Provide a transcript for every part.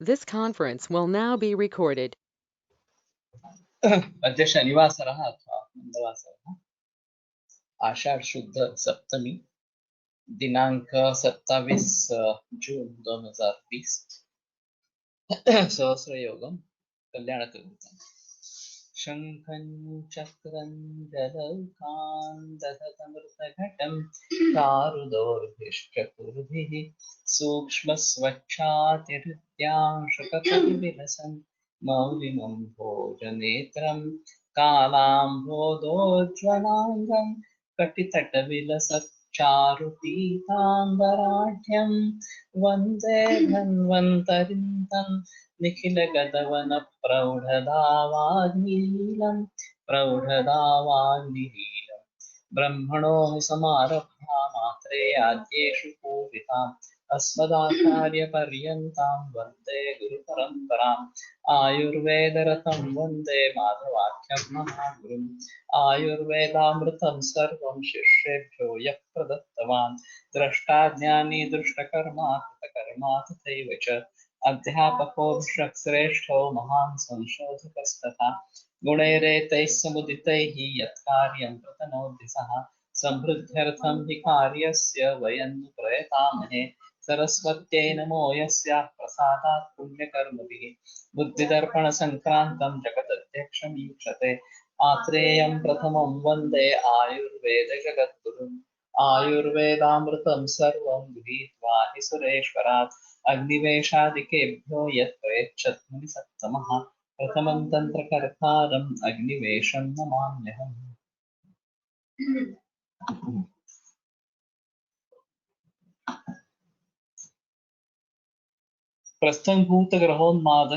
This conference will now be recorded. अद्य शनिवासरः अथवा मन्दवासरः आषाढ शुद्ध सप्तमी दिनांक 27 जून 2020 सहस्रयोगम कल्याणकृतम् शङ्खं चक्रं गदौकान्दधतमृतघटं चारुदोर्भिश्चतुर्भिः सूक्ष्मस्वच्छातिहृत्यांशकविलसन् मौलिनं भोजनेत्रं कालाम्भोदोज्ज्वलाङ्गं कटितटविलसच्चारुपीताम्बराढ्यं वन्दे धन्वन्तरिं तं निखिलगतवनप्रौढदावाग्निलीलं प्रौढदावाग्निलीलं ब्रह्मणो हि समारब्धा मात्रे आद्येषु पूजिताम् अस्मदाचार्यपर्यन्तां वन्दे गुरुपरम्पराम् आयुर्वेदरतं वन्दे माधवाख्यं महागुरुम् आयुर्वेदामृतं सर्वं शिष्येभ्यो यः प्रदत्तवान् द्रष्टा ज्ञानी दृष्टकर्मा कृतकर्मा तथैव च अध्यापको श्रेष्ठो महान् संशोधकस्तथा गुणैरेतैः समुदितैः यत्कार्यं प्रतनोति सः समृद्ध्यर्थं हि कार्यस्य वयं नु प्रयतामहे सरस्वत्यै नमो यस्याः प्रसादात् पुण्यकर्मभिः बुद्धिदर्पणसङ्क्रान्तं जगदध्यक्षं ईक्षते आत्रेयं प्रथमं वन्दे आयुर्वेदजगद्गुरुम् आयुर्वेदामृतं सर्वं गृहीत्वा हि सुरेश्वरात् अग्निवेशादिकेभ्यो यत् प्रयच्छत् मुनिसत्तमः प्रथमं तन्त्रकर्तारम् अग्निवेशं नमाम्यहम्। प्रस्थभूतग्रहोन्माद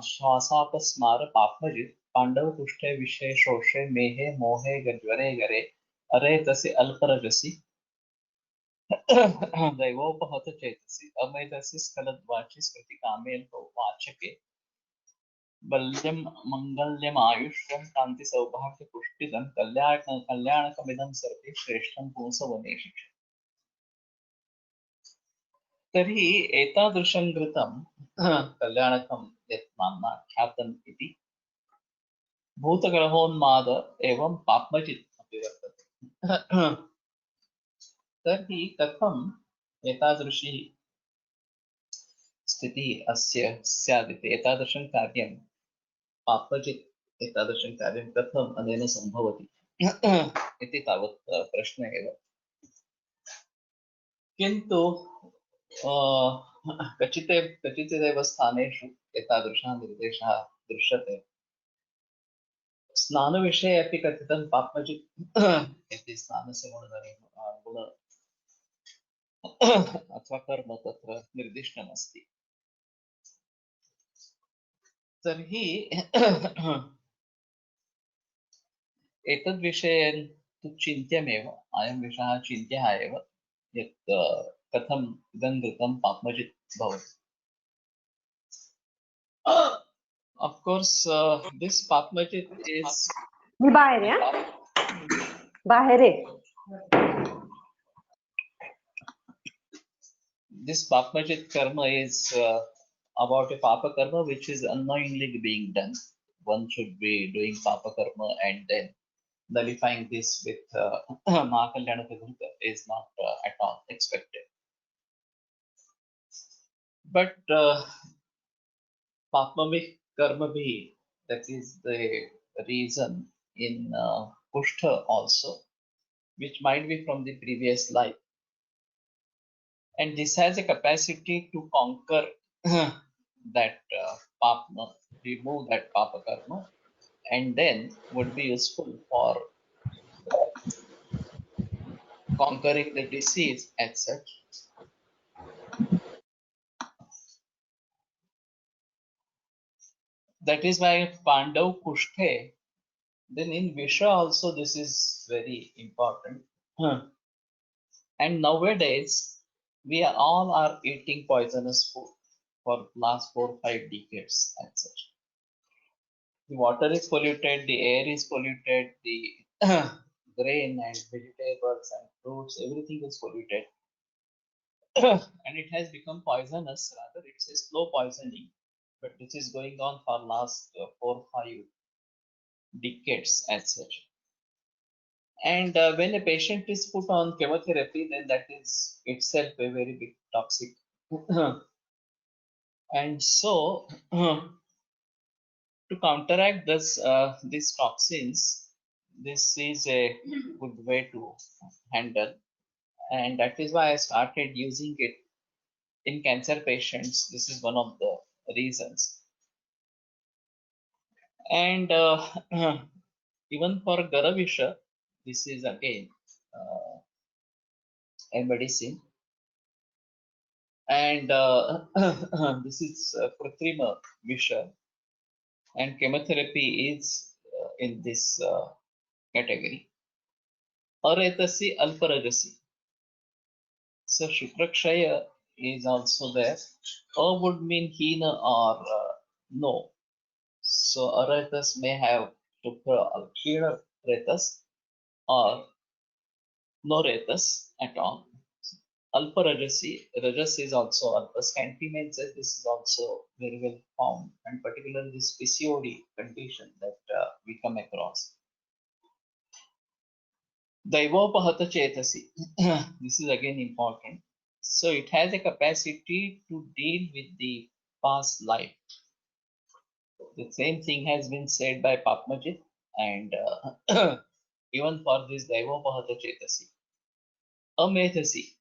श्वासापस्मार पापजित् पाण्डवपुष्टे विषये शोषे मेहे मोहे गज्वरे गरे अरे तसि अल्परजसि दैवोपहत चेतसि अमेधसि स्खलद्वाचि स्मृतिकामेन वाचके बल्यं मङ्गल्यमायुष्यं कान्तिसौभाग्यपुष्टिदं कल्याणकमिदं सर्वे श्रेष्ठं पुंसवनेषु च। तर्हि एतादृशं घृतं कल्याणकं यत् नाम्ना ख्यातम् इति भूतग्रहोन्माद एवं पाप्मजित् अपि वर्तते। तर्हि कथम् एतादृशी स्थितिः अस्य स्यादिति एतादृशं कार्यं पाप्मजित् एतादृशं कार्यं कथम् अनेन सम्भवति इति तावत् प्रश्न एव। किन्तु कचिदेव स्थानेषु एतादृशः निर्देशः दृश्यते। स्नानविषये अपि कथितं पाप्मजित् इति स्नानस्य गुण अथवा कर्म तत्र निर्दिष्टमस्ति। तर्हि एतद्विषये तु चिन्त्यमेव, अयं विषयः चिन्त्यः एव यत् कथम् इदं घृतं पाप्मजित् भवति। Of course, this Papmajit is this Papmajit karma is about a Papa karma which is unknowingly being done. One should be doing Papa karma and then nullifying this with Mahakalyana Kadruta is not at all expected. But Papmavik karma bhi, that is the reason in Kushtha also, which might be from the previous life. And this has a capacity to conquer that papma, remove that papa karma, and then would be useful for conquering the disease as such. That is why Pandav Kushthe, then in Visha also this is very important. And nowadays we all are eating poisonous food for last 4-5 decades as such. The water is polluted, the air is polluted, the grain and vegetables and fruits, everything is polluted. and it has become poisonous. Rather, it's a slow poisoning, but this is going on for last 4 5 decades as such. And when a patient is put on chemotherapy, then that is itself a very big toxic. And so, to counteract these toxins, this is a good way to handle, and that is why I started using it in cancer patients. This is one of the reasons. And even for Garavisha, this is again a medicine. And this is Kritrima Visha, and chemotherapy is in this category. Aretasi Alparagasi. So Shukrakshaya is also there. A would mean hina or no. So Aretas may have Shukra Alkira Retas or no Retas at all. Alpa Rajasi, Rajas is also Alpa. Scanty means that this is also very well found, and particularly this PCOD condition that we come across. Daivopahata Chetasi. This is again important. So it has a capacity to deal with the past life. The same thing has been said by Papmajit, and even for this Daivopahata Chetasi. Amethasi.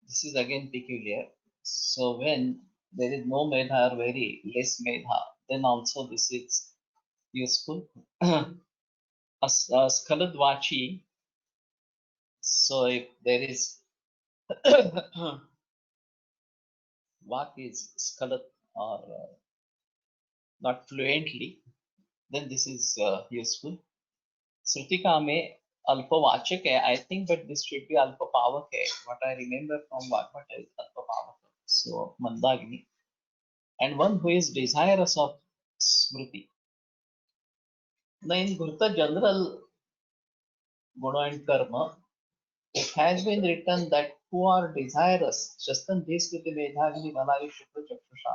This is again peculiar. So when there is no medha or very less medha, then also this is useful. Skaladvachi. So if there is vak is skalat or not fluently, then this is useful. Srutikame alpavachak hai, I think, but this should be alpapavak hai. What I remember from Vakbhat is alpapavak. So Mandagini. And one who is desirous of smriti. Now in Gurta general Guna and Karma, it has been written that who are desirous, Shastan Dheskriti Medhagini Malayu Shukra Chakshusha,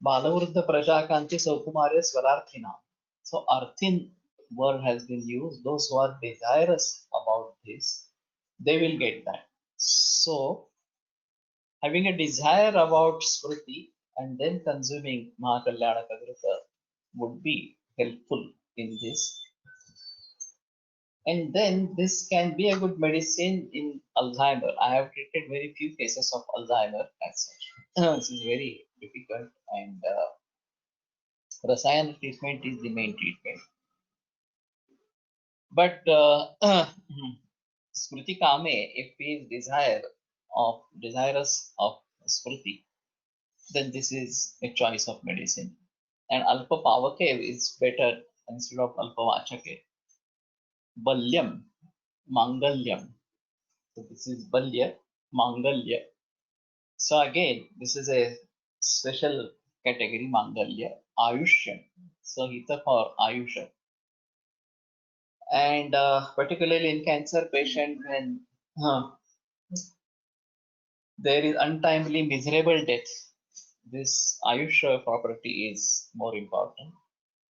Balavruddha Prajakanti Saukumarya Swararthina. So Arthin word has been used. Those who are desirous about this, they will get that. So having a desire about Smriti and then consuming Mahakalyana Kagrita would be helpful in this. And then this can be a good medicine in Alzheimer. I have treated very few cases of Alzheimer as such. This is very difficult, and Rasayana treatment is the main treatment. But Smriti Kame, if he is desirous of Smriti, then this is a choice of medicine. And Alpa Pavake is better instead of Alpa Vachake. Balyam, Mangalyam. So this is Balya, Mangalya. So again, this is a special category, Mangalya, Ayushyan. So Hita for Ayusha. And particularly in cancer patient, when there is untimely miserable death, this Ayusha property is more important.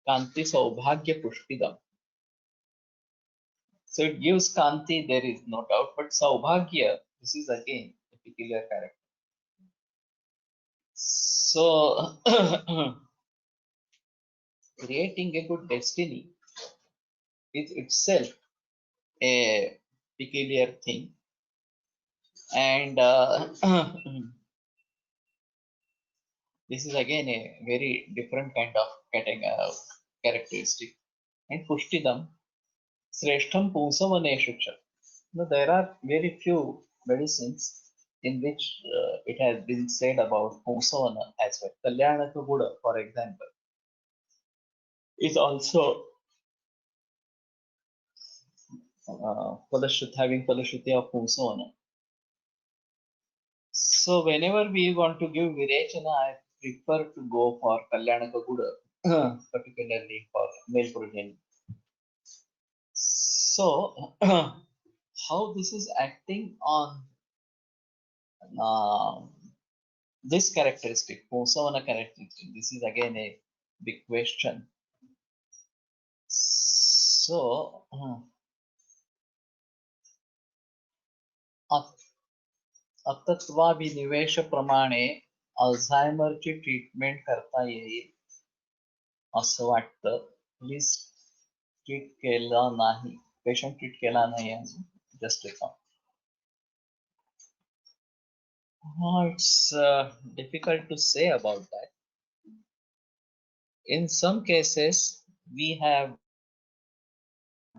Kanti Saubhagya Pushpidam. So it gives Kanti, there is no doubt, but Saubhagya, this is again a peculiar character. So creating a good destiny is itself a peculiar thing, and this is again a very different kind of characteristic. And Pushtidam, Sreshtham Punsavaneshu cha. Now, there are very few medicines in which it has been said about Punsavana as well. Kalyanaka Buddha, for example, is also having Palashruti of Punsavana. So whenever we want to give Virechana, I prefer to go for Kalyanaka Buddha, particularly for male progeny. So how this is acting on this characteristic, Posavana characteristic, this is again a big question. So, अतत्वाभिनिवेशप्रमाणे अल्झायमरची treatment करता येईल असं वाटतं. Please treat केला नाही, patient treat केला नाही अजून, just it's difficult to say about that. In some cases, we have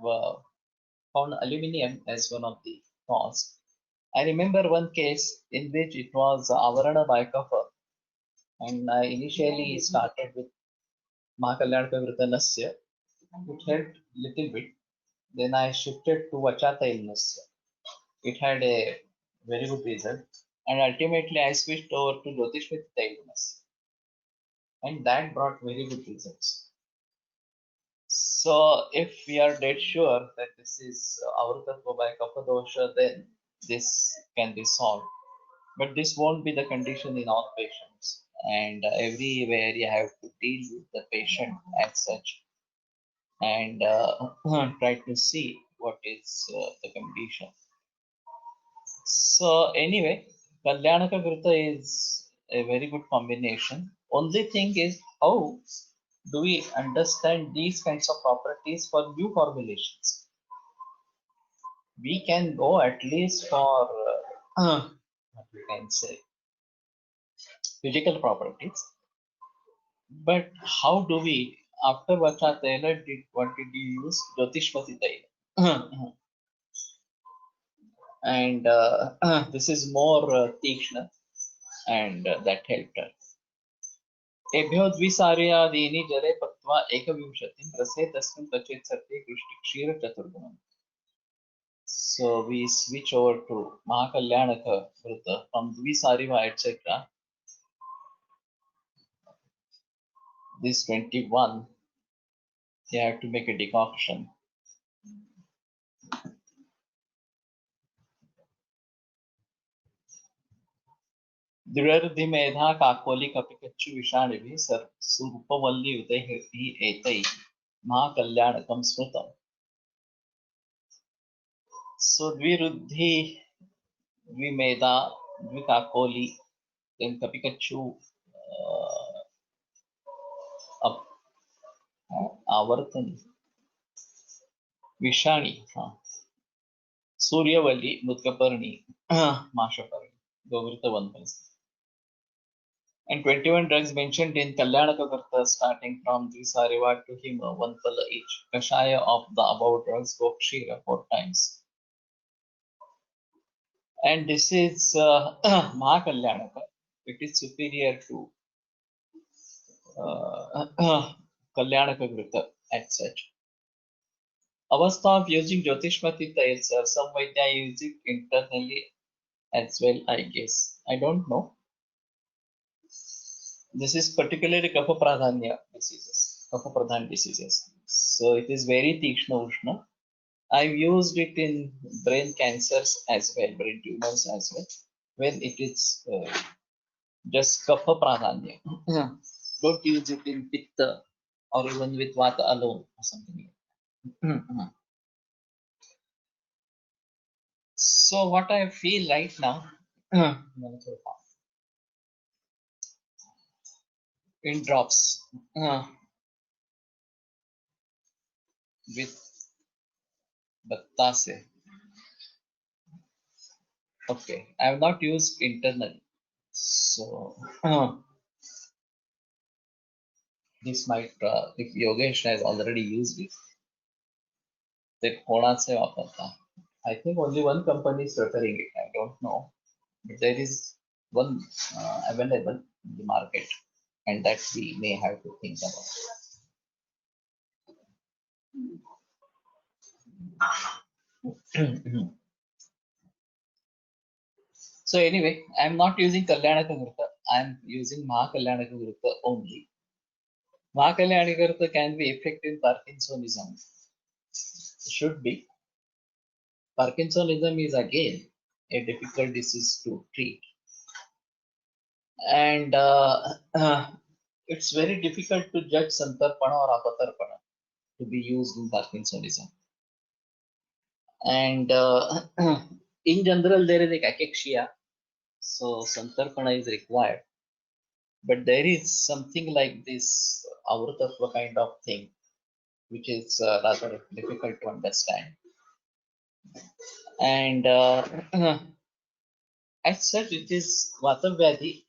found aluminium as one of the cause. I remember one case in which it was Avarana Baikapha, and I initially started with Mahakalyanaka Vritanasya. It helped little bit. Then I shifted to Vachata Ilnasya. It had a very good result. And ultimately I switched over to Jyotishmita Ilnasya. And that brought very good results. So if we are dead sure that this is Avrutatva by Kapha dosha, then this can be solved. But this won't be the condition in all patients. And everywhere you have to deal with the patient as such and try to see what is the condition. So anyway, Kalyanaka Vrita is a very good combination. Only thing is, how do we understand these kinds of properties for new formulations? We can go at least for what we can say physical properties, but how do we, after Vacha Taila, what did you use? Jyotishmati Taila. And this is more Tikshna, and that helped her. एभ्यो द्विसार्यादीनि जले पक्त्वा एकविंशतिं रसे तस्मिन् क्वचित् सत्ये कृष्टिक्षीरचतुर्गुणम्. So we switch over to Mahakalyanaka Vrita from Dvisariva, etc. This 21, you have to make a decoction. दृढ़र्धिमेधा Kakoli कपिकच्चु विषाणिभिः सुरूपवल्लीयुतैः एतैः महाकल्याणकं स्मृतम्. So Dviruddhi, Dvimeda, Dvikakoli, then Kapikachu, Avartani, Vishani, Suryavali, Mutkaparni, Mashaparni, Govrita Vanpas. And 21 drugs mentioned in Kalyanaka Varta starting from Dvisariva to Hima, one pala each. Kashaya of the above drugs go Kshira 4 times. And this is Mahakalyanaka. It is superior to Kalyanaka Vrita as such. Avastha of using Jyotishmati Tail, sir. Some Vaidya use it internally as well, I guess. I don't know. This is particularly Kapha Pradhanya diseases, Kapha Pradhan diseases. So it is very Tikshna Ushna. I've used it in brain cancers as well, brain tumors as well, when it is just Kapha Pradhanya. Don't use it in Pitta or even with Vata alone or something like that. So what I feel right now, in drops with Battase. Okay, I have not used internally. So this might, if Yogesh has already used it, then कोणाचे वापरता. I think only one company is preparing it. I don't know, but there is one available in the market, and that we may have to think about. So anyway, I am not using Kalyanaka Vrita. I am using Mahakalyanaka Vrita only. Mahakalyanaka Vrita can be effective in Parkinsonism. Should be. Parkinsonism is again a difficult disease to treat. And it's very difficult to judge Santarpana or Apatarpana to be used in Parkinsonism. And in general, there is a cachexia, so Santarpana is required. But there is something like this Avrutatva kind of thing, which is rather difficult to understand. And as such, it is Vatavyadhi,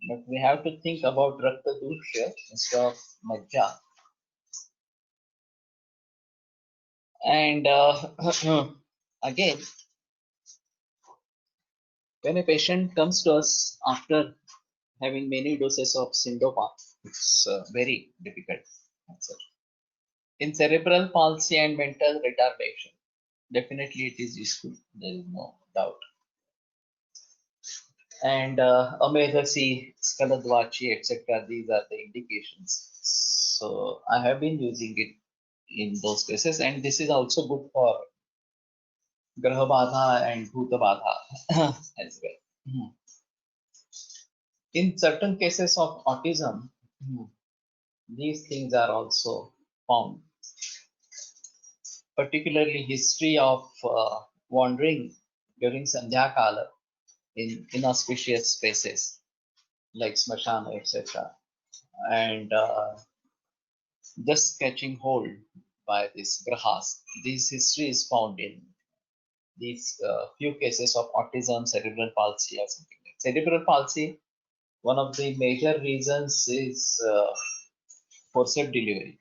but we have to think about Rakta Dushya instead of Majja. And again, when a patient comes to us after having many doses of Sindopa, it's very difficult. That's it. In cerebral palsy and mental retardation, definitely it is useful. There is no doubt. And Amedhasi, Skaladvachi, etc. These are the indications. So I have been using it in those cases, and this is also good for Graha Badha and Bhuta Badha as well. Hmm. In certain cases of autism, these things are also found, particularly history of wandering during Sandhya Kala in inauspicious spaces like Smashana, etc. And just catching hold by these grahas. This history is found in these few cases of autism, cerebral palsy, or something like cerebral palsy. One of the major reasons is forceps delivery.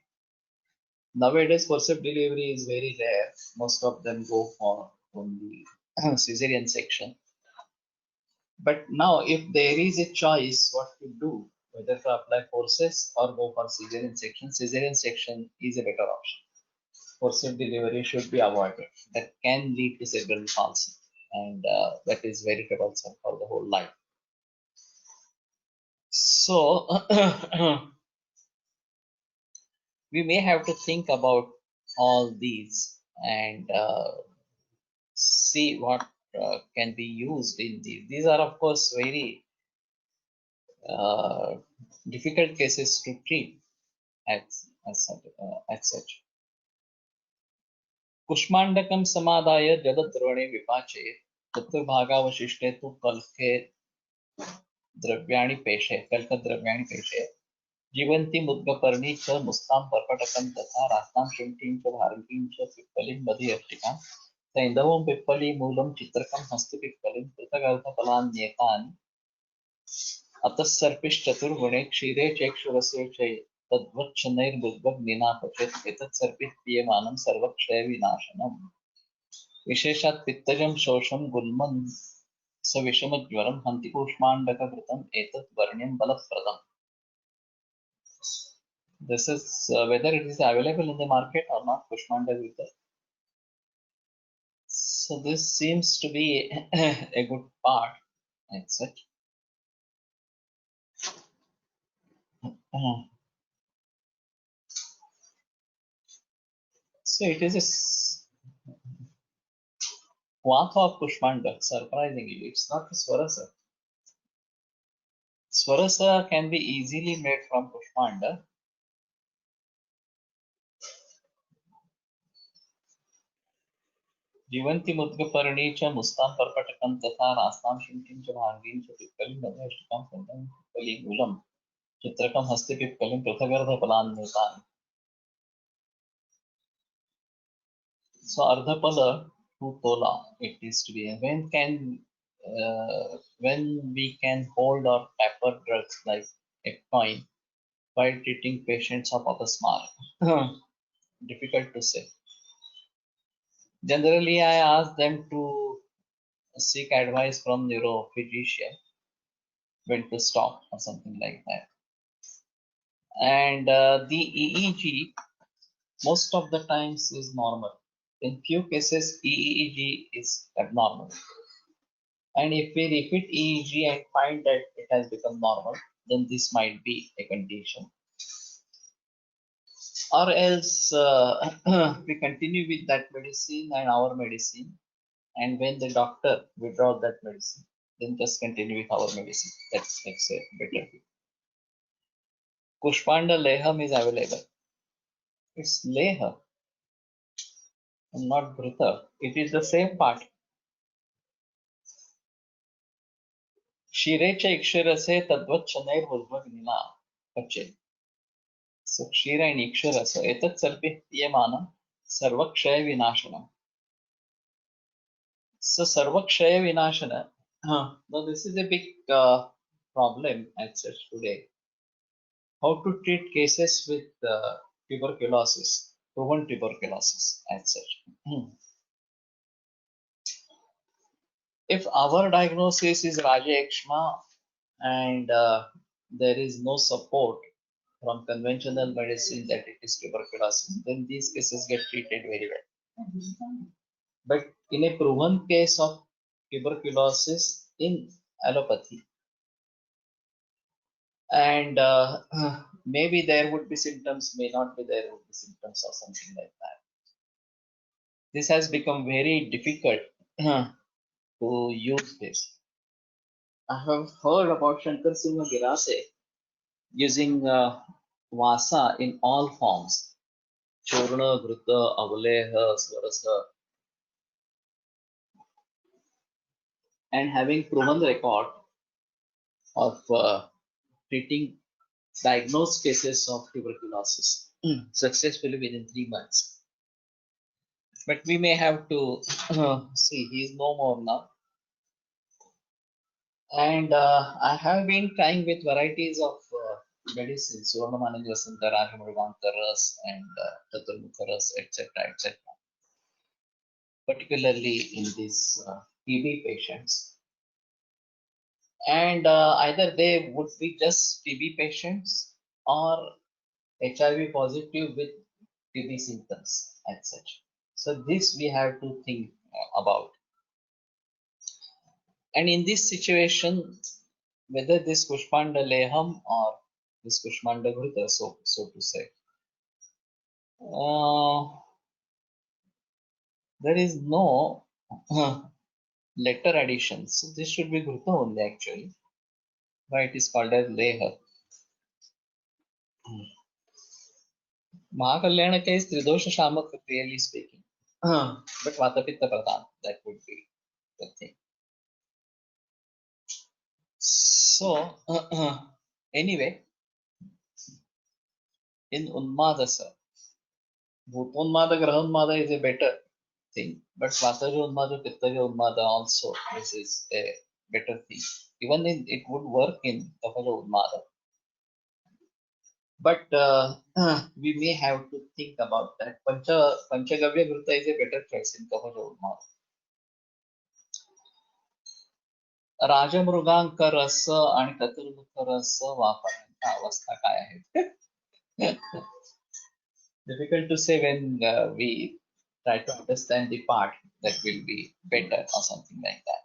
Nowadays, forceps delivery is very rare. Most of them go for only cesarean section. But now, if there is a choice, what to do, whether to apply forceps or go for cesarean section is a better option. Forceps delivery should be avoided. That can lead to cerebral palsy, and that is very troublesome for the whole life. So, we may have to think about all these and see what can be used in these. These are, of course, very uh, difficult cases to treat as such. कुष्माण्डकं समादाय जलद्रवणे विपाचे तत्र भागावशिष्टे तु कल्के द्रव्याणि पेशे कल्कद्रव्याणि पेशे जीवन्ति मुद्गपर्णी च मुस्तां पर्पटकं तथा रास्तां शुण्ठीं च भारतीं च पिप्पलिं मधीयष्टिकां सैन्धवं पिप्पली मूलं चित्रकं हस्तिपिप्पलिं पृथगर्थफलान्येतानि अतः सर्पिश्चतुर्गुणे क्षीरे चेक्षुरसे च तद्वच्छनैर्बुद्ध्वग्निनापचेत् एतत् सर्पित्पीयमानं सर्वक्षयविनाशनम् विशेषात् पित्तजं शोषं गुल्मं सविषमज्वरं हन्ति कूष्माण्डकघृतम् एतत् वर्ण्यं बलप्रदम्. This is whether it is available in the market or not, Kushmandaghrita. So this seems to be a good part, etc. So it is a Vatha of Kushmanda, surprisingly. It's not a Swarasa. Swarasa can be easily made from Kushmanda. जीवन्ति मुद्गपर्णी च मुस्तां पर्पटकं तथा रास्तां शुण्ठीं च भाङ्गीं च पिप्पलिं मधुष्टिकां सन्दं पिप्पलीमूलं चित्रकं हस्ते पिप्पलिं पृथगर्धफलान्येतानि. So Ardhapala to Tola it is to be. When we can hold or taper drugs like Eptoin while treating patients of apasmara? Difficult to say. Generally, I ask them to seek advice from neurophysician when to stop or something like that. And the EEG most of the times is normal. In few cases, EEG is abnormal. And if we repeat EEG and find that it has become normal, then this might be a condition. Or else we continue with that medicine and our medicine, and when the doctor withdraws that medicine, then just continue with our medicine. That makes it better. Kushpanda Leham is available. It's Leha and not Bhrita. It is the same part. Kshirecha Ikshirase Tadvat Chanair Vudvagnina Pache. So Kshira and Ikshirasa Etat Sarpi Yamana Sarvakshaya Vinashana. So Sarvakshaya Vinashana. Now this is a big problem as such today. How to treat cases with tuberculosis, proven tuberculosis as such. If our diagnosis is Raja Ekshma and there is no support from conventional medicine that it is tuberculosis, then these cases get treated very well. But in a proven case of tuberculosis in allopathy, and maybe there would be symptoms, may not be there would be symptoms or something like that. This has become very difficult to use this. I have heard about Shankar Singh Girase using Vasa in all forms. Churna, Ghrita, Avaleha, Swarasa, and having proven the record of treating diagnosed cases of tuberculosis successfully within 3 months. But we may have to see, he is no more now. And I have been trying with varieties of medicines, Suvarnamananja Vasanta, Rajamurvankaras, and Chaturmukharas, etc., etc., particularly in these TB patients. And either they would be just TB patients or HIV positive with TB symptoms as such. So this we have to think about. And in this situation, whether this Kushpanda Leham or this Kushpanda Ghrita, so to say, there is no letter addition. So this should be Ghrita only actually. Why it is called as Leha. Mahakalyana is Tridosha Shamak, clearly speaking. But Vatapitta Pradhan, that would be the thing. So, anyway, in Unmada, sir, Bhutonmada, Grahanmada is a better thing, but Vataja Unmada, Pittaja Unmada also, this is a better thing. Even in, it would work in Kapaja Unmada. But we may have to think about that. Panchagavya Ghrita is a better choice in Kapaja Unmada. राजमृगांक रस आणि चतुर्मुख रस वापरण्याच्या अवस्था काय आहेत? Difficult to say when we try to understand the part that will be better or something like that.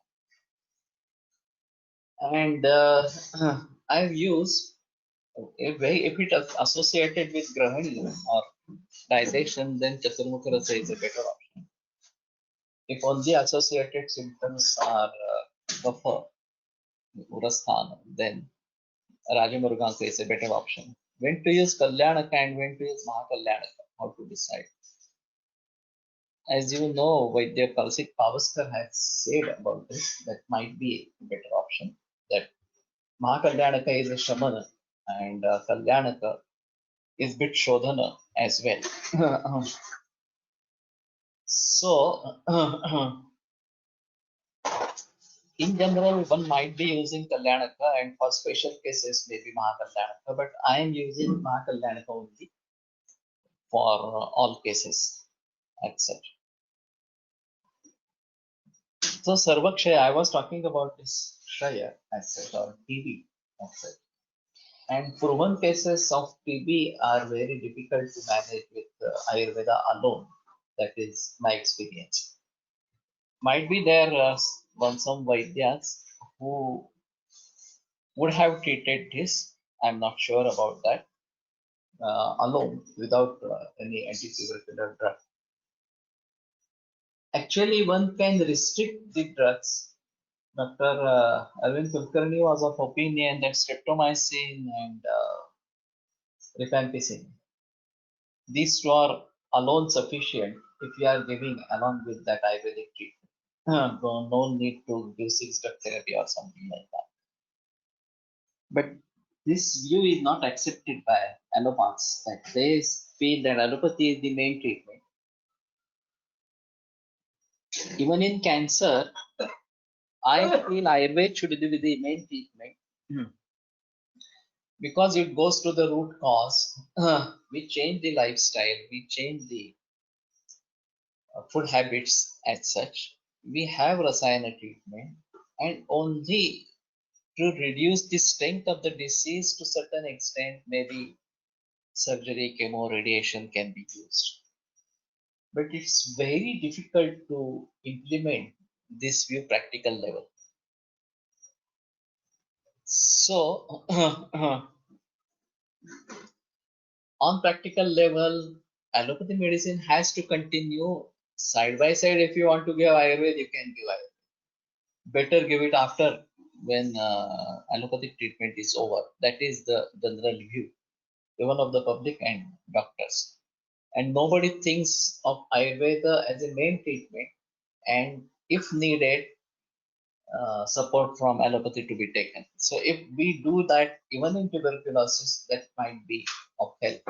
And I've used, if it is associated with grahani or dissection, then Chaturmukha rasa is a better option. If only associated symptoms are kapha, urasthana, then Rajamurganka is a better option. When to use Kalyanaka and when to use Mahakalyanaka, how to decide? As you know, Vaidya Kalsik Pavaskar has said about this, that might be a better option. That Mahakalyanaka is a Shamana and Kalyanaka is bit Shodhana as well. So, in general, one might be using Kalyanaka and for special cases maybe Mahakalyanaka, but I am using Mahakalyanaka only for all cases, etc. So Sarvakshaya, I was talking about this Shaya, etc., or TB, etc. And proven cases of TB are very difficult to manage with Ayurveda alone. That is my experience. Might be there some Vaidyas who would have treated this. I'm not sure about that. Alone, without any anti-tubercular drug. Actually, one can restrict the drugs Dr. Arvind Kulkarni was of opinion that streptomycin and rifampicin, these two are alone sufficient if you are giving along with that Ayurvedic treatment. No need to give six-drug therapy or something like that. But this view is not accepted by allopaths. That they feel that allopathy is the main treatment. Even in cancer, I feel Ayurveda should be the main treatment. Because it goes to the root cause. We change the lifestyle, we change the food habits as such. We have Rasayana treatment, and only to reduce the strength of the disease to certain extent, maybe surgery, chemo, radiation can be used. But it's very difficult to implement this view practical level. So on practical level, allopathy medicine has to continue side by side. If you want to give Ayurveda, you can give Ayurveda. Better give it after when allopathic treatment is over. That is the general view, even of the public and doctors. And nobody thinks of Ayurveda as a main treatment, and if needed, support from allopathy to be taken. So if we do that, even in tuberculosis, that might be of help.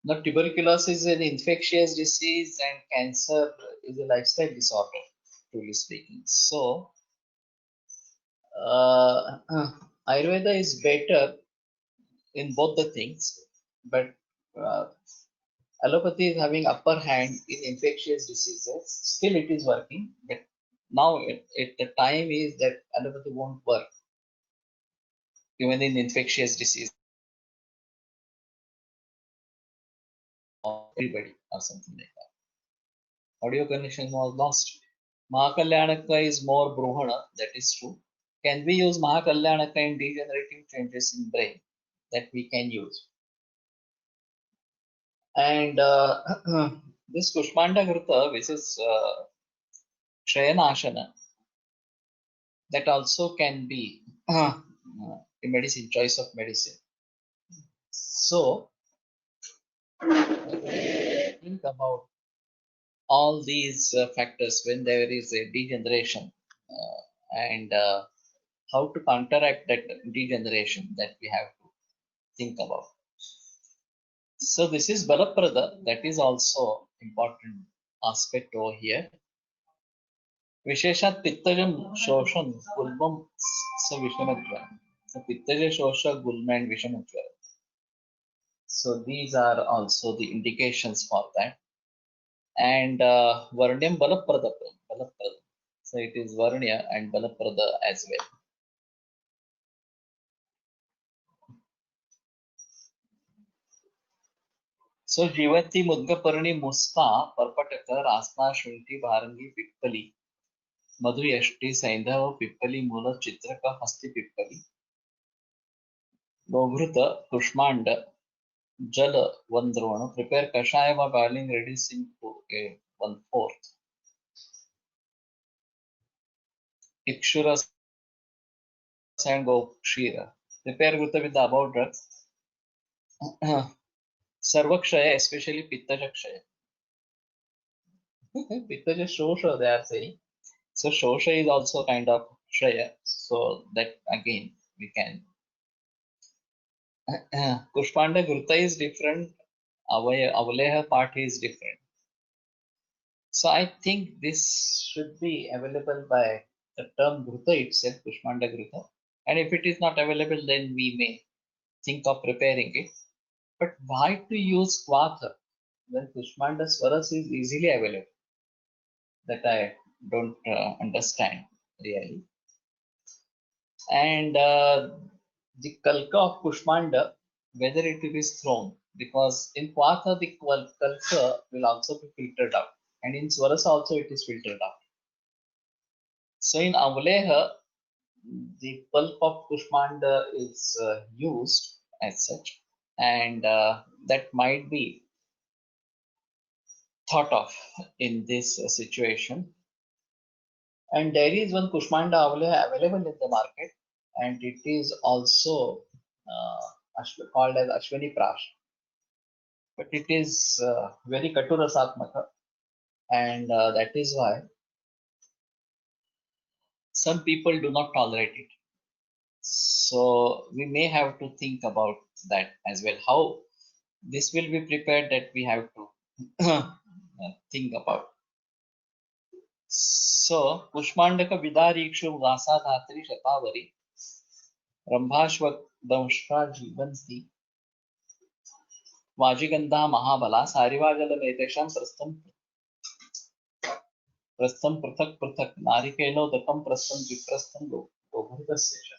Now, tuberculosis is an infectious disease and cancer is a lifestyle disorder, truly speaking. So, Ayurveda is better in both the things, but uh, allopathy is having upper hand in infectious diseases. Still, it is working, but now the time is that allopathy won't work even in infectious disease or everybody or something like that. Audio connection was lost. Mahakalyanaka is more Bruhana, that is true. Can we use Mahakalyanaka in degenerative changes in brain? That we can use. And this Kushmanda Ghruta, which is Shayanashana, that also can be a medicine, choice of medicine. So, think about all these factors when there is a degeneration and how to counteract that degeneration that we have to think about. So this is Balaprada, that is also important aspect over here. विशेषात पित्तजम शोषण गुल्मम स विषमज्वर. So pittaja shosha gulma and vishamajwara. So these are also the indications for that. And varnyam balaprada. So it is varnya and balaprada as well. So Jivanti Mudgaparni Musta Parpataka Rasna Shunti Bharangi Pippali Madhu Yashti Saindhava Pippali Mula Chitraka Hasti Pippali Gobhrita Kushmanda Jala one drona. Prepare Kashayava boiling reducing to a 1/4. Ikshura and Gokshira. Prepare Gupta with the above drugs. Sarvakshaya, especially Pittajakshaya. Pittaja Shosha, they are saying. So Shosha is also kind of Shaya. So that again we can. Kushpanda Gurta is different. Avaleha part is different. So I think this should be available by the term Gurta itself, Kushmanda Gurta. And if it is not available, then we may think of preparing it. But why to use Kvatha when Kushmanda Swaras is easily available? That I don't understand really. And the Kalka of Kushmanda, whether it is thrown, because in Kvatha the Kalka will also be filtered out. And in Swaras also it is filtered out. So in Avaleha, the pulp of Kushmanda is used as such, and that might be thought of in this situation. And there is one Kushmanda available in the market, and it is also called as Ashwini Prash. But it is very Katurasatmaka, and that is why some people do not tolerate it. So we may have to think about that as well. How this will be prepared, that we have to think about. So Kushmandaka Vidarikshu Vasa Dhatri Shatavari Rambhashva जीवन्ति वाजिगंधा महाबला सारिवाजलमेतेषां प्रस्थं पृथक् पृथक् नारिकेलोदकं प्रस्थं विप्रस्थं गोघृतस्य च।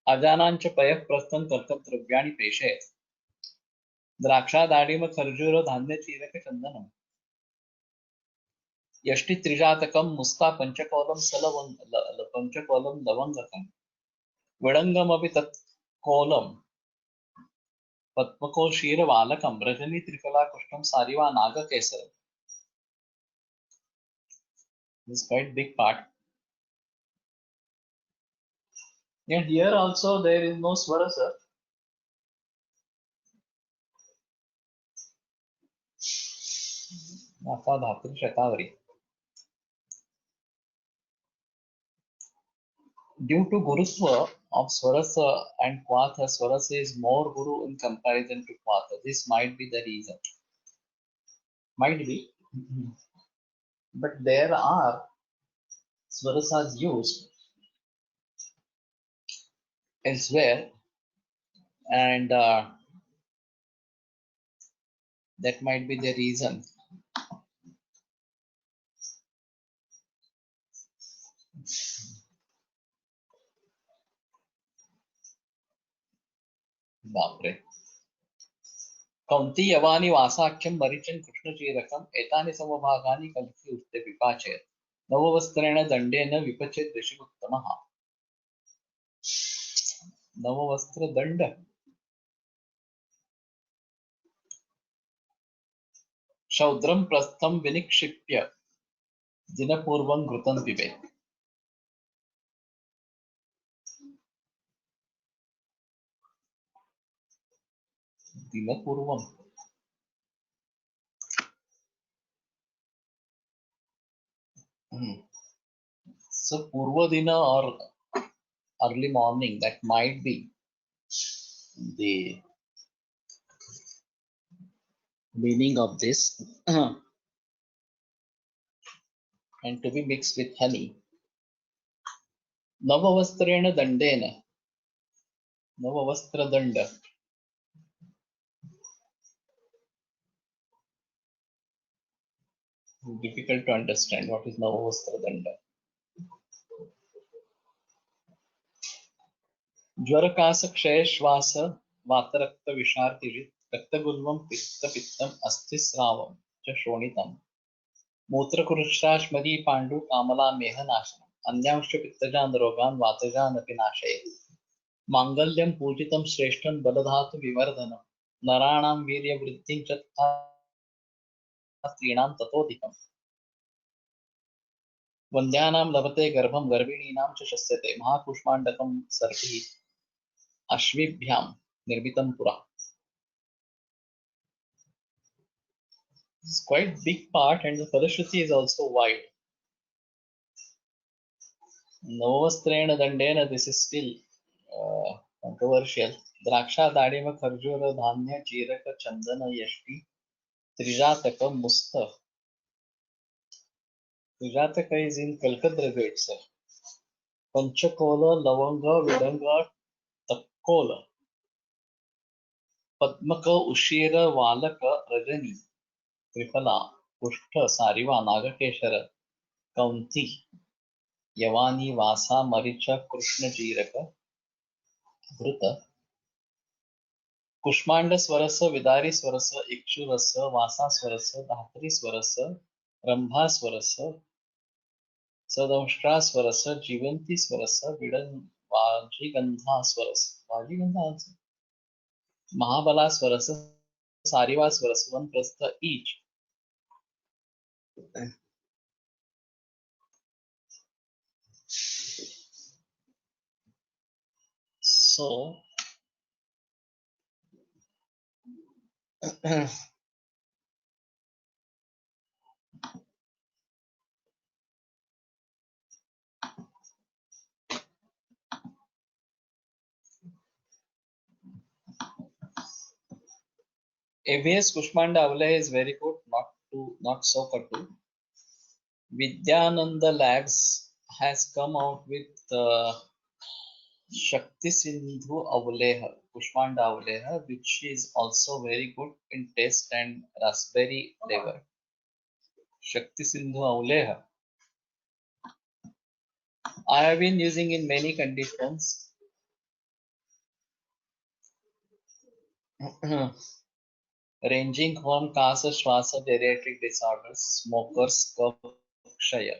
अजानाञ्च पयः प्रस्थं कर्तव्द्रव्याणि प्रेषयेत् द्राक्षादाडिम खर्जूर धान्य चीरक चन्दनम् यष्टि त्रिजातकं मुस्ता पंचकोलं पंचकोलं लवंगकं विडङ्गमपि तत्कोलं पद्मको क्षीरवालकं Rajni triphala कुष्ठं सारिवा नागकेसरम्. This is quite big part. And here also there is no swarasa. Due to gurutva of swarasa and kwatha, swarasa is more guru in comparison to kwatha. This might be the reason. Might be. But there are swarasas used elsewhere, and that might be the reason. Bapre. Kaunti yavani vasakyam maricham krishnachiratam etani samabhagani kalki uste vipachet navavastrena dandena vipachet rishiguttamaha. नववस्त्र दंड शौद्रम प्रस्थम विनिक्षिप्य दिनपूर्वं घृतं पिबेत्. दिनपूर्वं so purvadina or early morning, that might be the meaning of this. And to be mixed with honey. Navavastrena dandena. Navavastra danda. Difficult to understand what is Navavastra danda. ज्वरकाश क्षय श्वास वातरक्त विषार्तिजित रक्तगुल्मं पित्तम अस्थिस्रावं च शोणितम् मूत्रकुरुश्राश्मदी पाण्डु कामला मेहनाशनम् अन्यांश्च पित्तजान् रोगान् वातजान् अपि नाशयेत् माङ्गल्यं पूजितं श्रेष्ठं बलधातु विवर्धनं नराणां वीर्यवृद्धिं च तथा स्त्रीणां ततोऽधिकम् वन्द्यानां लभते गर्भं गर्भिणीनां च शस्यते महाकुष्माण्डकं सर्पिः अश्विभ्यां निर्मितं पुरा. It's quite big part, and the Falashruti is also wide. Navavastrena dandena, this is still controversial. Draksha dadima kharjura dhanya chiraka chandana yashti trijataka musta. Trijataka is in Kalkadra itself. Panchakola lavanga vidanga takkola padmaka ushira valaka rajani triphala kushtha sariva nagakeshara kaunti Yohani वासा मरीचा कृष्ण जीरक घृत कुष्मांड स्वरस विदारी स्वरस इक्षु रस वासा स्वरस धात्री स्वरस रंभा स्वरस सदंष्ट्रा स्वरस जीवंती स्वरस विडन वाजिगंधा स्वरस वाजिगंधा Mahabala Swarasa, Sariva Swarasa, one prastha each. So ABS Kushmanda Avle is very good, not so katu. Vidyananda Labs has come out with Shakti Sindhu Avleha, Kushmanda Avleha, which is also very good in taste and raspberry flavor. Shakti Sindhu Avleha. I have been using in many conditions. Ranging from Kasa Shwasa geriatric disorders, smokers, cough, Kshaya.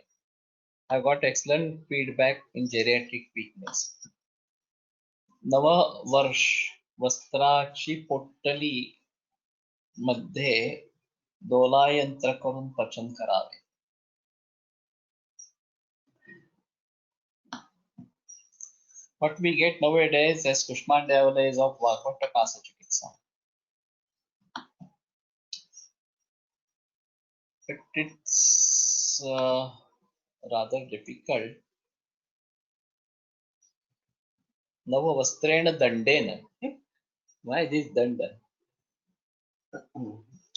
I got excellent feedback in geriatric weakness. नववर्ष वस्त्राची पोट्टली मध्ये दोलायंत्र करून पचन करावे. What we get nowadays as Kushmanda Avle is of Vagbhata Kasa Chikitsa. But it's rather difficult. Navavastrena Dandena. Why this Danda?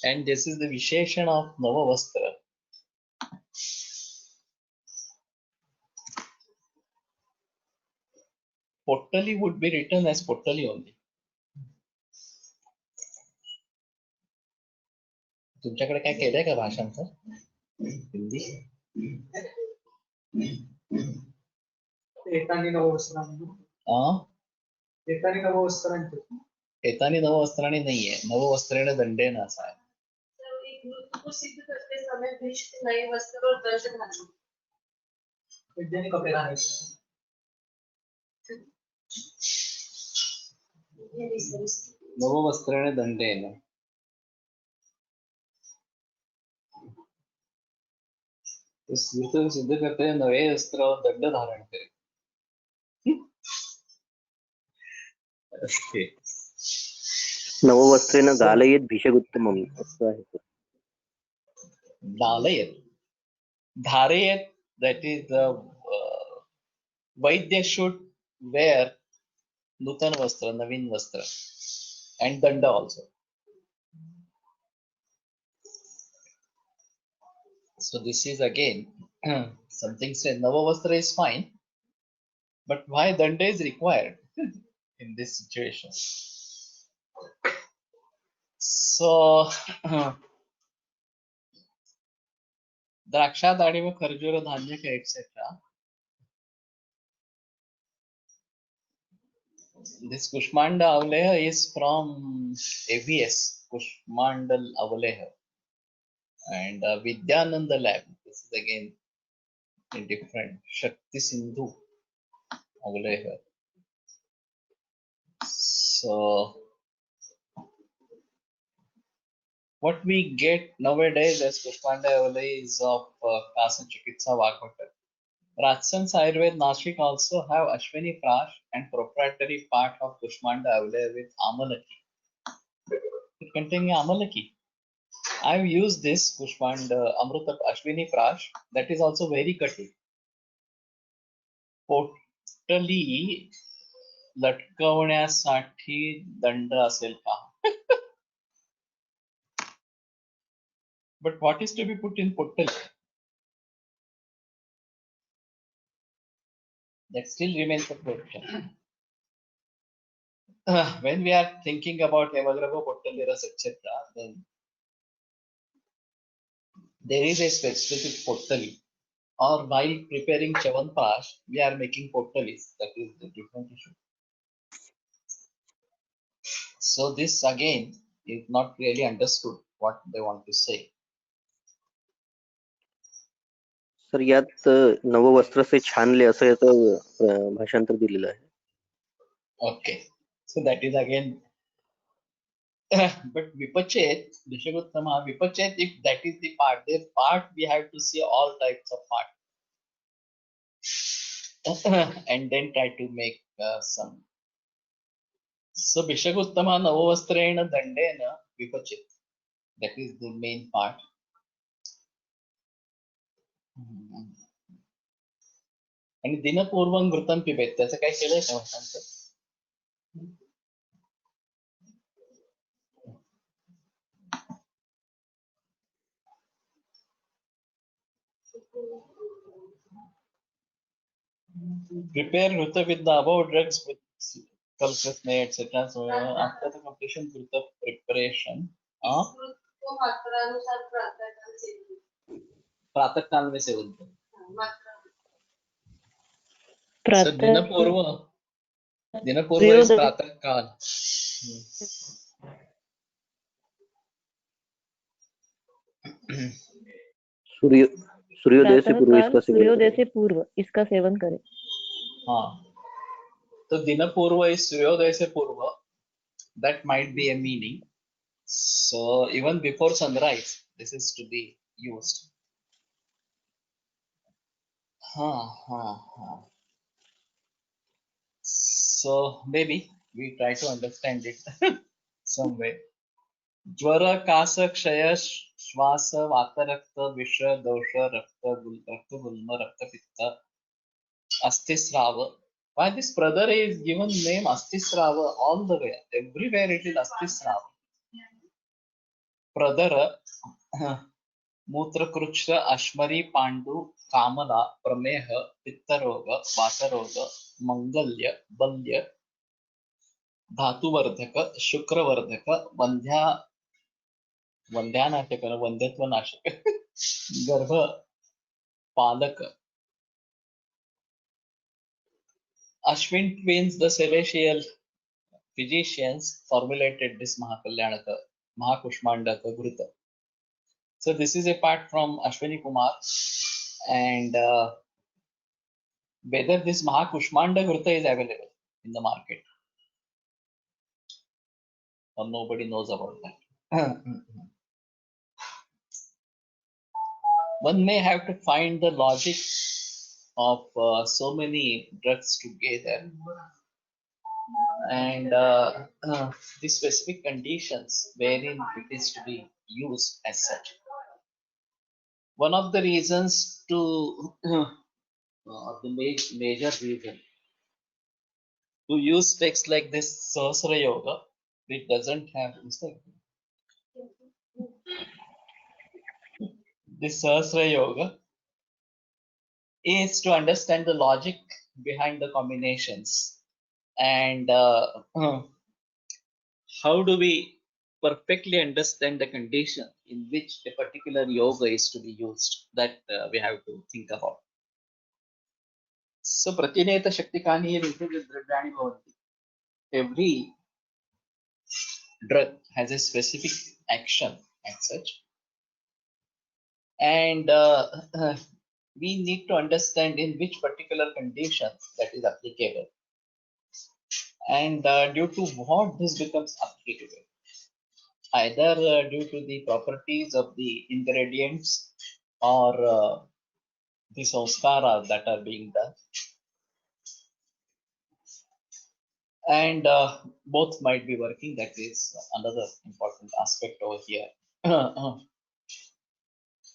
And this is the Visheshan of Navavastra. Pottali would be written as Pottali only. तुमच्याकडे काय केलंय का भाषांतर हिंदी एतानी नववस्त्राणी नाहीये नववस्त्रेण दंडेन असा आहे सिद्ध करते समय भ्रष्ट नए वस्त्र और दंड घालना वैज्ञानिक कपड़े घालने नववस्त्रेण दंडेन सिद्ध करते नवे वस्त्र और दंड धारण करे नववस्त्रेण गालयेत् भिषगुत्तमम् असं आहे गालयेत् धारयेत् that is the Vaidya should wear nutan vastra navin vastra and danda also. So this is again something said navavastra is fine, but why danda is required in this situation? So द्राक्षा दाड़िम खरजूर धान्य का etc. This Kushmanda Avleha is from ABS Kushmandal Avleha and Vidyananda Lab. This is again a different Shakti Sindhu Avleha. So what we get nowadays as Kushmanda Avleha is of Kasa Chikitsa Vagbhata. Rajsans Ayurved Nashik also have Ashwini Prash and proprietary part of Kushmanda Avleha with Amalaki. It contains Amalaki. I've used this Kushmanda Amruta Ashwini Prash that is also very cutty. Pottali लटकवण्यासाठी दंड असेल का? But what is to be put in pottali? That still remains a question. When we are thinking about Hemagrabha, Pottaliras, etc., then there is a specific pottali. Or while preparing Chavanprash, we are making pottalis. That is the different issue. So this again is not really understood what they want to say. Sir यात नववस्त्र से छानले असं याचं भाषांतर दिलेलं आहे Okay, so that is again but Vipachet, Vishaguttama, Vipachet, if that is the part, their part we have to see all types of part and then try to make some. So Vishaguttama Navavastrena Dandena Vipachet. That is the main part. आणि दिनपूर्वं घृतं पिबेत त्याचं काय केलंय का भाषांतर? Prepare Ghrita with the above drugs with Kalkasne, etc. So after the completion Ghrita preparation, तो मात्रानुसार प्रातःकाल seven. प्रातः काल में सेवन करें. मात्रा. So dinapurva is प्रातः काल. सूर्योदय से पूर्व इसका सेवन सूर्योदय करें. से पूर्व इसका सेवन करें. हाँ, तो dinapurva is सूर्योदय से पूर्व. That might be a meaning. So even before sunrise, this is to be used. So maybe we try to understand it some way. Jvara, Kasa, Kshaya, Shvasa, Vatarakta, Vishra, Dosha, Rakta, Gulma, Rakta, Pitta, Astisrava. Why this brother is given name Astisrava all the way? Everywhere it is Astisrava. Pradara, Mutrakrukshra, Ashmari, Pandu, Kamala, Prameha, Pittaroga, Vataroga, Mangalya, Balya, धातुवर्धक, शुक्रवर्धक, वंध्यानाशक, वंध्यत्व नाशक, गर्भ पालक. Ashwin twins, the celestial physicians, formulated this Mahakalyanaka, Mahakushmandaka Ghrita. So this is a part from Ashwini Kumar, and whether this Mahakushmanda Ghrita is available in the market, or nobody knows about that. One may have to find the logic of so many drugs together and the specific conditions wherein it is to be used as such. One of the reasons to the major reason to use texts like this Sahasra Yoga, which doesn't have this Sahasra Yoga, is to understand the logic behind the combinations and how do we perfectly understand the condition in which a particular yoga is to be used, that we have to think about. So pratineta shaktikani dravyani bhavanti. Every drug has a specific action as such, and we need to understand in which particular condition that is applicable, and due to what this becomes applicable, either due to the properties of the ingredients or the samskaras that are being done, and both might be working. That is another important aspect over here.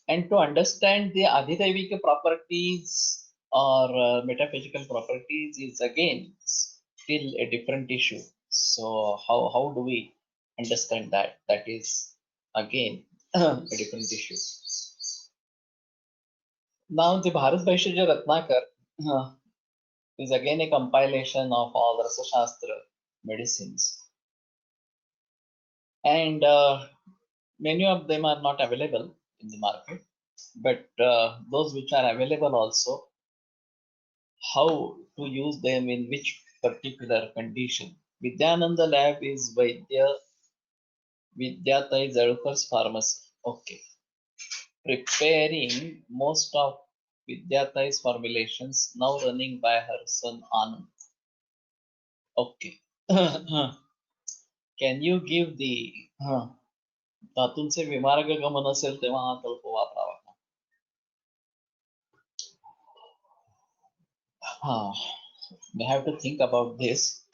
And to understand the adhidevika properties or metaphysical properties is again still a different issue. So how do we understand that? That is again a different issue. Now the Bharat Vaishya Ratnakar is again a compilation of all Rasa Shastra medicines, and many of them are not available in the market, but those which are available also, how to use them in which particular condition. Vidyananda Lab is Vidyatai Zarukar's pharmacy. Okay. Preparing most of Vidyatai's formulations, now running by her son Anand. Okay. Can you give the धातूंचे विमार्ग गमन असेल तेव्हा हा कल्प वापरावा का? We have to think about this.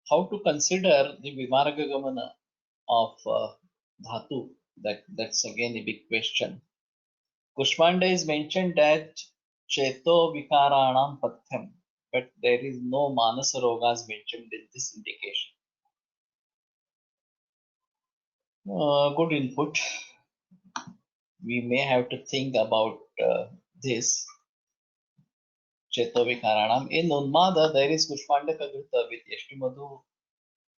How to consider the vimarga gamana of dhatu? That's again a big question. Kushmanda is mentioned that cheto vikaranam pathyam, but there is no manasa rogas mentioned in this indication. Good input. We may have to think about this. Cheto vikaranam. In Unmada, there is Kushmandaka Grita with Yashtimadu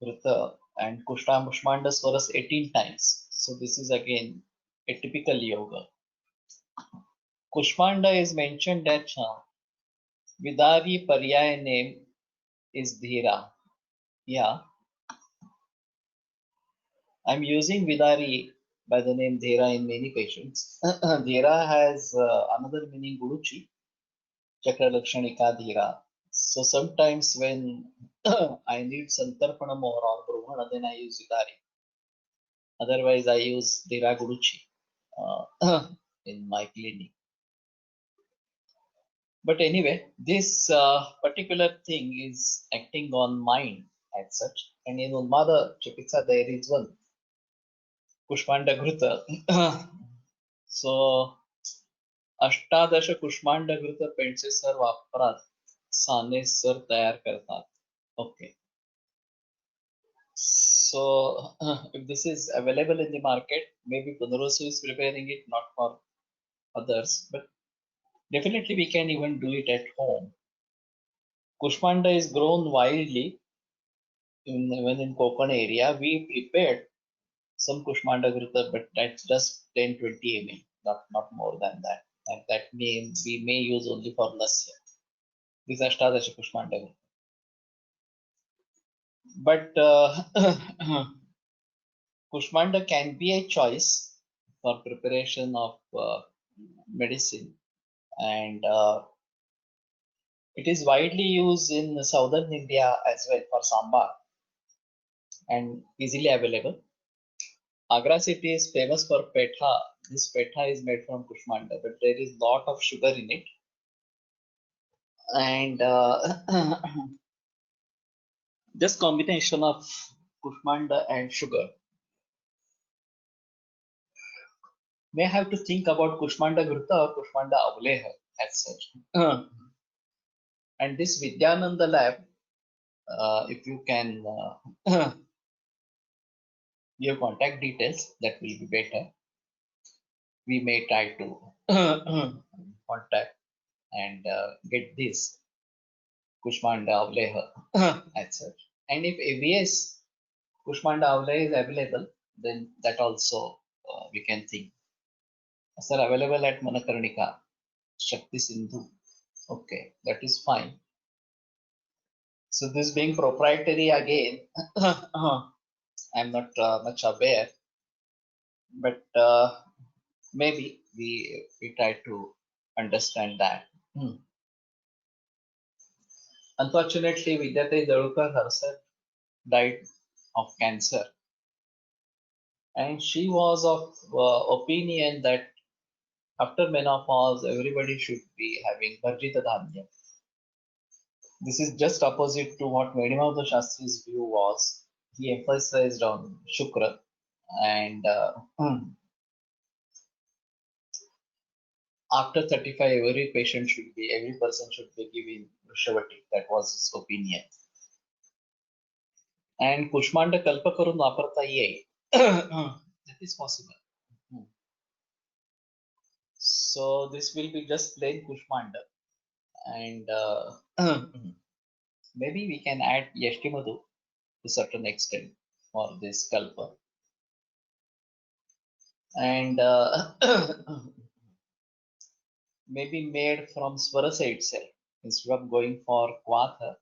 Grita and Kushmanda Swaras 18 times. So this is again a typical yoga. Kushmanda is mentioned that Vidari Paryaya name is Dhira. Yeah, I'm using Vidari by the name Dhira in many patients. Dhira has another meaning Guruchi, Chakra Lakshanika Dhira. So sometimes when I need Santarpana more or Brahmana, then I use Vidari. Otherwise, I use Dhira Guruchi in my clinic. But anyway, this particular thing is acting on mind as such. And in Unmada Chikitsa, there is one Kushmanda Gruta. So, अष्टादश कुष्मांड घृत पेंटचे sir वापरात साने sir तयार करतात. Okay. So, if this is available in the market, maybe Punarvasu is preparing it, not for others, but definitely we can even do it at home. Kushmanda is grown wildly even in Konkan area. We prepared some Kushmanda Grita, but that's just 10-20 ml, not more than that. And that means we may use only for Lasya. These are Ashtadasha Kushmanda Grita. But Kushmanda can be a choice for preparation of medicine, and it is widely used in southern India as well for sambar and easily available. Agra city is famous for petha. This petha is made from Kushmanda, but there is lot of sugar in it, and this combination of Kushmanda and sugar. May have to think about Kushmanda Grita or Kushmanda Avleha as such. And this Vidyananda lab, if you can give contact details, that will be better. We may try to contact and get this Kushmanda Avleha as such. And if ABS Kushmanda Avleha is available, then that also we can think. Sir, available at Manakarnika, Shakti Sindhu. Okay, that is fine. So this being proprietary again, I'm not much aware, but maybe we try to understand that. Unfortunately, Vidyate Dalukar herself died of cancer, and she was of opinion that after menopause, everybody should be having Bharjita Dhanya. This is just opposite to what Medimauta Shastri's view was. He emphasized on Shukra and after 35, every person should be given Vrishavati. That was his opinion. And Kushmanda Kalpa Karun Vaparta Ye. That is possible. So this will be just plain Kushmanda. And maybe we can add Yashtimadu to a certain extent for this Kalpa. And maybe made from Swarasa itself. Instead of going for Kwatha,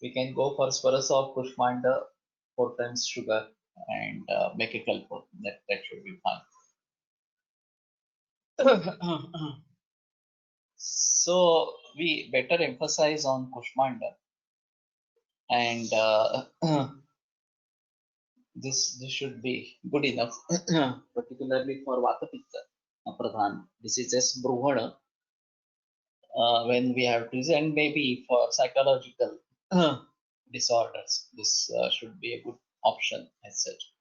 we can go for Swarasa of Kushmanda, 4 times sugar, and make a Kalpa. That should be fine. So we better emphasize on Kushmanda. and this should be good enough, particularly for Vata Pitta Pradhan diseases, Bruhana, when we have to, and maybe for psychological disorders, this should be a good option as such.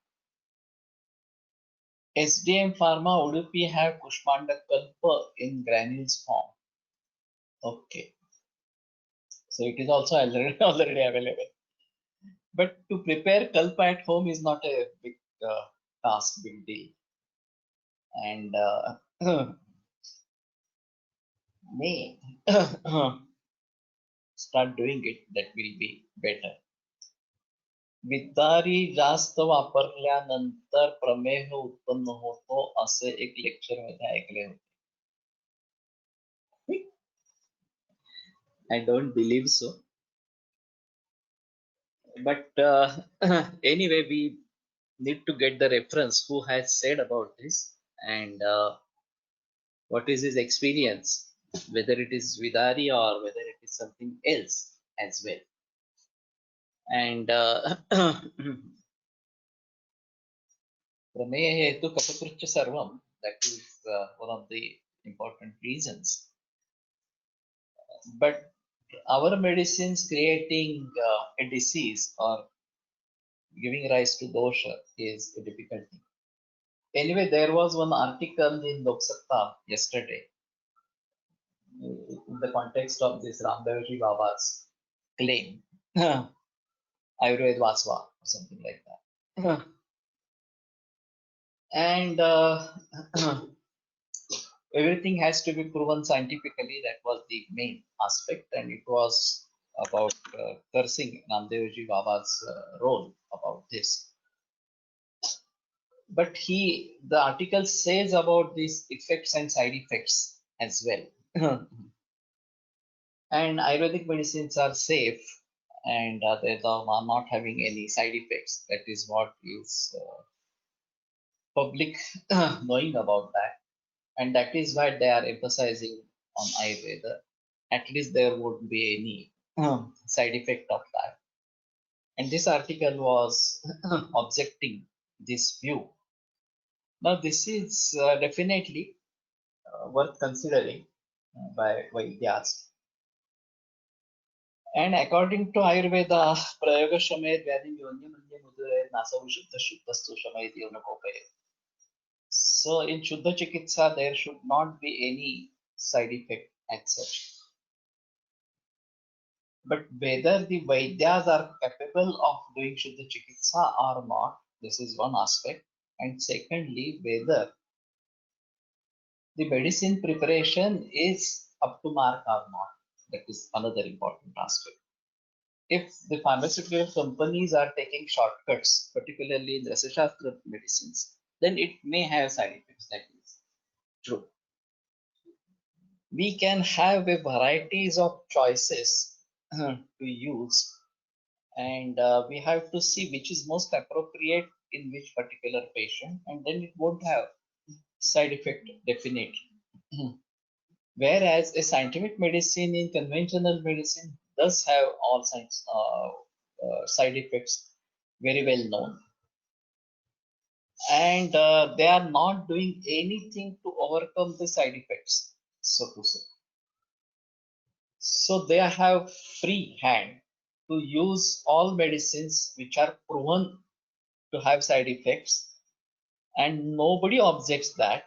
SDM Pharma Udupi have Kushmanda Kalpa in granules form. Okay, so it is also already available. But to prepare Kalpa at home is not a big task, big deal. And may start doing it, that will be better. विदारी जास्त वापरल्यानंतर प्रमेह उत्पन्न होतो असे एक lecture मध्ये ऐकले होते. I don't believe so. But anyway, we need to get the reference who has said about this and what is his experience, whether it is Vidari or whether it is something else as well. And Prameya hetu kapakrucha sarvam, that is one of the important reasons. But our medicines creating a disease or giving rise to dosha is a difficult thing. Anyway, there was one article in Lok Sabha yesterday in the context of this Ramdevji Baba's claim, Ayurved Vasva or something like that. And everything has to be proven scientifically. That was the main aspect, and it was about cursing Ramdevji Baba's role about this. But the article says about these effects and side effects as well. And Ayurvedic medicines are safe and they are not having any side effects. That is what is public knowing about that. And that is why they are emphasizing on Ayurveda. At least there won't be any side effect of that. And this article was objecting this view. Now, this is definitely worth considering by Vaidyas. And according to Ayurveda, Prayoga Shamayet Vyadhi Yonya Manya Mudure Nasavu Shuddha Shuddhastu Shamayet Yona Kopaye. So in Shuddha Chikitsa, there should not be any side effect as such. But whether the Vaidyas are capable of doing Shuddha Chikitsa or not, this is one aspect. And secondly, whether the medicine preparation is up to mark or not. That is another important aspect. If the pharmaceutical companies are taking shortcuts, particularly in Rasashastra medicines, then it may have side effects. That is true. We can have a varieties of choices to use, and we have to see which is most appropriate in which particular patient, and then it won't have side effect definitely. Whereas a scientific medicine in conventional medicine does have all side effects very well known, and they are not doing anything to overcome the side effects, so to say. So they have free hand to use all medicines which are proven to have side effects, and nobody objects that.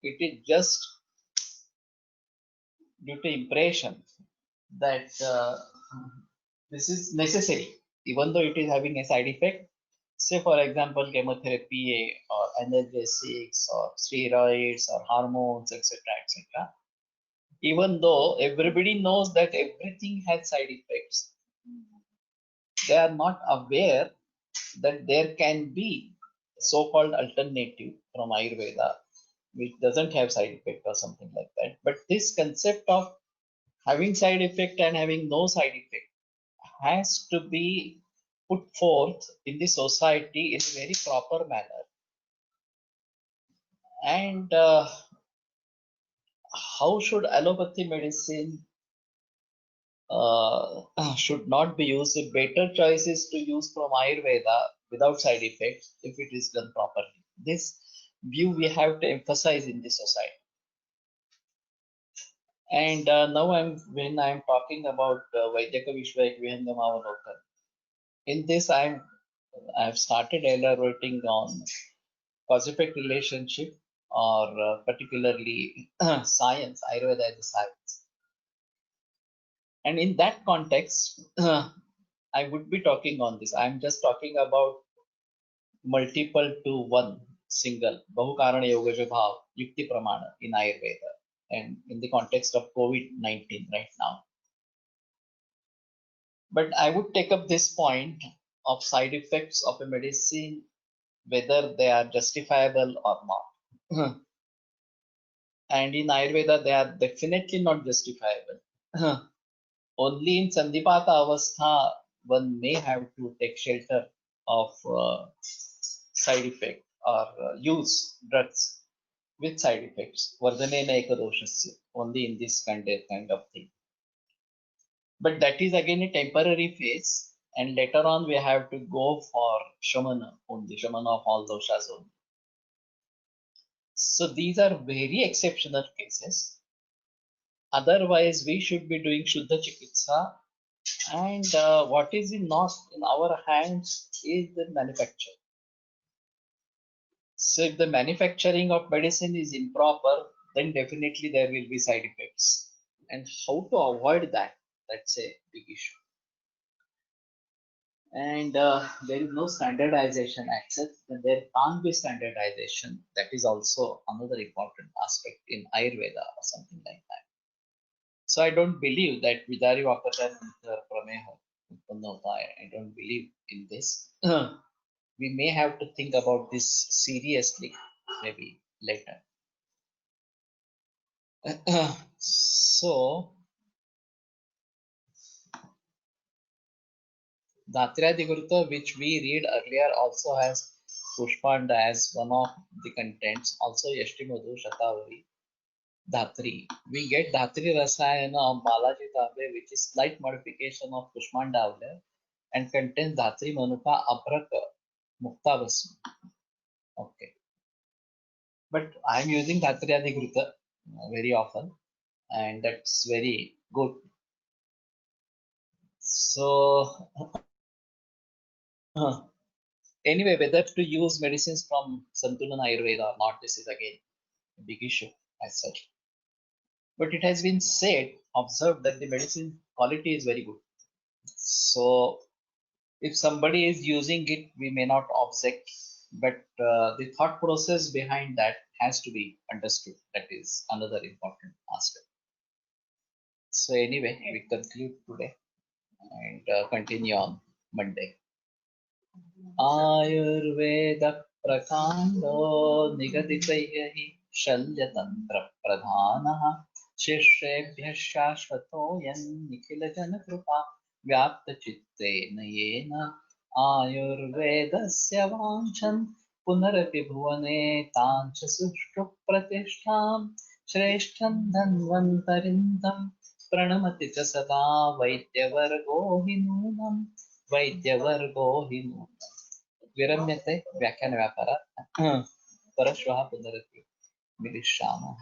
It is just due to impression that this is necessary, even though it is having a side effect. Say, for example, chemotherapy or analgesics or steroids or hormones, etc., etc. Even though everybody knows that everything has side effects, they are not aware that there can be so-called alternative from Ayurveda which doesn't have side effect or something like that. But this concept of having side effect and having no side effect has to be put forth in the society in a very proper manner. And how should allopathy medicine should not be used. The better choice is to use from Ayurveda without side effects if it is done properly. This view we have to emphasize in the society. And now when I'm talking about Vaidyaka Vishwa Vihangamavanokam, in this I've started elaborating on cause-effect relationship or particularly science, Ayurveda as a science. And in that context, I would be talking on this. I'm just talking about multiple to one single Bahukarana Yogaja Bhav Yukti Pramana in Ayurveda and in the context of COVID-19 right now. But I would take up this point of side effects of a medicine, whether they are justifiable or not. And in Ayurveda, they are definitely not justifiable. Only in Sandipata Avastha, one may have to take shelter of side effect or use drugs with side effects. Vardhanena ekadoshasya, only in this kind of thing. But that is again a temporary phase, and later on we have to go for shamana only, shamana of all doshas only. So these are very exceptional cases. Otherwise, we should be doing Shuddha Chikitsa, and what is not in our hands is the manufacture. So if the manufacturing of medicine is improper, then definitely there will be side effects. And how to avoid that? That's a big issue. And there is no standardization access, and there can't be standardization. That is also another important aspect in Ayurveda or something like that. So I don't believe that Vidari Vakatan Prameha Utpanna hota hai. I don't believe in this. We may have to think about this seriously maybe later. So Dhatryadigurta, which we read earlier, also has Pushpanda as one of the contents. Also Yashtimadu Shatavari Dhatri. We get Dhatri Rasayana of Balaji Tabe, which is slight modification of Pushpanda and contains Dhatri Manuka Abraka Muktavasmi. Okay. But I'm using Dhatryadigurta very often, and that's very good. So anyway, whether to use medicines from Santulana Ayurveda or not, this is again a big issue as such. But it has been said, observed that the medicine quality is very good. So if somebody is using it, we may not object, but the thought process behind that has to be understood. That is another important aspect. So anyway, we conclude today and continue on Monday. Ayurveda प्रकांडो निगदितैः शल्यतंत्र प्रधानः शिष्येभ्यः शाश्वतोऽयं निखिलजनकृपा व्याप्तचित्तेन येन आयुर्वेदस्य वाञ्छन् पुनरपि भुवने तां च सुष्ठु प्रतिष्ठां श्रेष्ठं धन्वन्तरिन्दं प्रणमति च सदा वैद्यवर्गो हि नूनम् वैद्यवर्गो हि नूनम् विरम्यते व्याख्यानव्यापारात् परश्वः पुनरपि मिलिष्यामः।